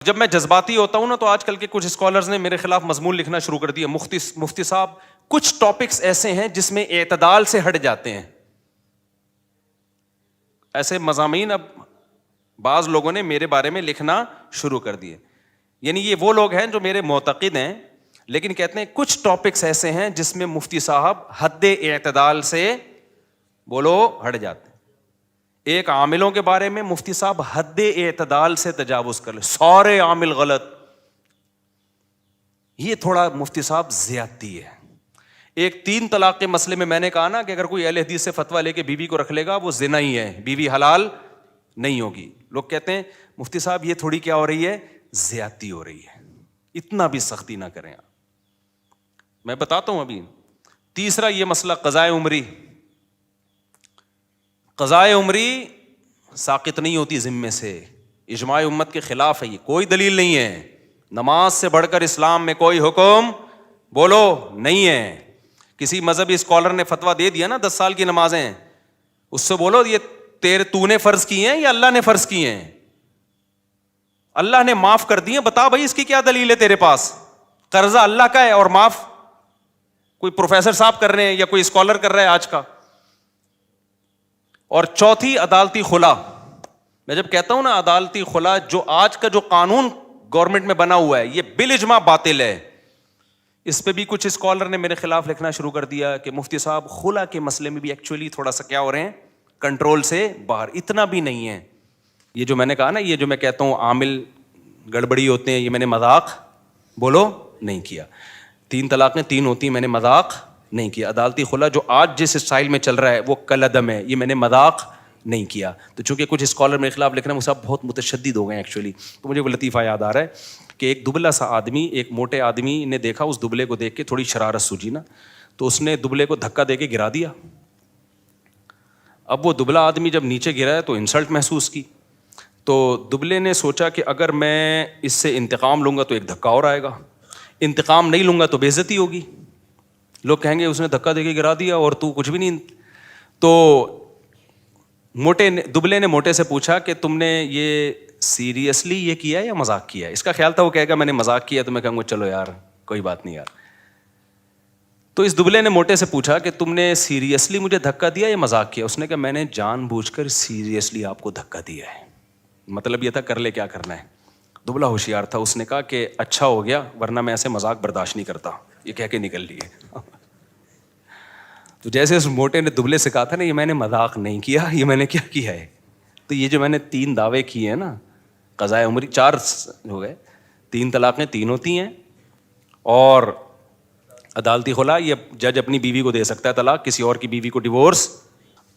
جب میں جذباتی ہوتا ہوں نا تو آج کل کے کچھ اسکالرز نے میرے خلاف مضمون لکھنا شروع کر دیا، مفتی صاحب کچھ ٹاپکس ایسے ہیں جس میں اعتدال سے ہٹ جاتے ہیں. ایسے مضامین اب بعض لوگوں نے میرے بارے میں لکھنا شروع کر دیے. یعنی یہ وہ لوگ ہیں جو میرے معتقد ہیں لیکن کہتے ہیں کچھ ٹاپکس ایسے ہیں جس میں مفتی صاحب حد اعتدال سے بولو ہٹ جاتے ہیں. ایک عاملوں کے بارے میں مفتی صاحب حد اعتدال سے تجاوز کر لے، سارے عامل غلط. یہ تھوڑا مفتی صاحب زیادتی ہے. ایک 3 طلاق کے مسئلے میں میں نے کہا نا کہ اگر کوئی اہل حدیث سے فتویٰ لے کے بیوی کو رکھ لے گا وہ زنا ہی ہے، بیوی حلال نہیں ہوگی. لوگ کہتے ہیں مفتی صاحب یہ تھوڑی کیا ہو رہی ہے، زیادتی ہو رہی ہے، اتنا بھی سختی نہ کریں. میں بتاتا ہوں ابھی. تیسرا یہ مسئلہ قضائے عمری. قضائے عمری ساقط نہیں ہوتی ذمے سے، اجماع امت کے خلاف ہے. یہ کوئی دلیل نہیں ہے. نماز سے بڑھ کر اسلام میں کوئی حکم بولو نہیں ہے. کسی مذہبی اسکالر نے فتویٰ دے دیا نا 10 سال کی نمازیں، اس سے بولو یہ تو نے فرض کی ہیں یا اللہ نے فرض کی ہیں؟ اللہ نے معاف کر دی ہیں، بتا بھائی اس کی کیا دلیل ہے تیرے پاس؟ قرضہ اللہ کا ہے اور معاف کوئی پروفیسر صاحب کر رہے ہیں یا کوئی اسکالر کر رہا ہے آج کا. اور چوتھی عدالتی خلا. میں جب کہتا ہوں نا عدالتی خلا، جو آج کا جو قانون گورنمنٹ میں بنا ہوا ہے یہ بالاجماع باطل ہے. اس پہ بھی کچھ اسکالر نے میرے خلاف لکھنا شروع کر دیا کہ مفتی صاحب خلا کے مسئلے میں بھی ایکچولی تھوڑا سا کیا ہو رہے ہیں، کنٹرول سے باہر. اتنا بھی نہیں ہے. یہ جو میں نے کہا نا، یہ جو میں کہتا ہوں عامل گڑبڑی ہوتے ہیں، یہ میں نے مذاق بولو نہیں کیا. 3 طلاقیں 3 ہوتی ہیں، میں نے مذاق نہیں کیا. عدالتی خلا جو آج جس اسٹائل میں چل رہا ہے وہ کالعدم ہے، یہ میں نے مذاق نہیں کیا. تو چونکہ کچھ اسکالر میرے خلاف لکھ رہے ہیں وہ صاحب بہت متشدد ہو گئے ہیں ایکچولی. تو مجھے وہ لطیفہ یاد آ رہا ہے کہ ایک دبلا سا آدمی ایک موٹے آدمی نے دیکھا، اس دبلے کو دیکھ کے تھوڑی شرارت سوجی نا، تو اس نے دبلے کو دھکا دے کے گرا دیا. اب وہ دبلا آدمی جب نیچے گرا ہے تو انسلٹ محسوس کی. تو دبلے نے سوچا کہ اگر میں اس سے انتقام لوں گا تو ایک دھکا اور آئے گا، انتقام نہیں لوں گا تو بے عزتی ہوگی، لوگ کہیں گے اس نے دھکا دے کے گرا دیا اور تو کچھ بھی نہیں. تو دبلے نے موٹے سے پوچھا کہ تم نے یہ سیریسلی یہ کیا یا مذاق کیا؟ اس کا خیال تھا وہ کہے گا میں نے مذاق کیا، تو میں کہوں گا چلو یار کوئی بات نہیں یار. تو اس دبلے نے موٹے سے پوچھا کہ تم نے سیریسلی مجھے دھکا دیا یا مذاق کیا؟ اس نے کہا میں نے جان بوجھ کر سیریسلی آپ کو دھکا دیا ہے. مطلب یہ تھا کر لے کیا کرنا ہے. دبلا ہوشیار تھا، اس نے کہا کہ اچھا ہو گیا ورنہ میں ایسے مذاق برداشت نہیں کرتا. یہ کہہ کے نکل لیے. تو جیسے اس موٹے نے دبلے سے کہا تھا نا یہ میں نے مذاق نہیں کیا، یہ میں نے کیا کیا ہے. تو یہ جو میں نے 3 دعوے کیے ہیں نا، قضائے عمری 4 ہو گئے، 3 طلاقیں 3 ہوتی ہیں، اور عدالتی خلا یہ جج اپنی بیوی کو دے سکتا ہے طلاق، کسی اور کی بیوی کو ڈیورس.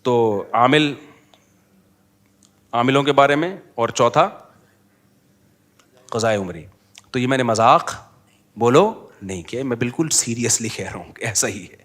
تو عاملوں کے بارے میں، اور چوتھا قضائے عمری. تو یہ میں نے مذاق بولو نہیں کیا، میں بالکل سیریسلی کہہ رہا ہوں کہ ایسا ہی ہے.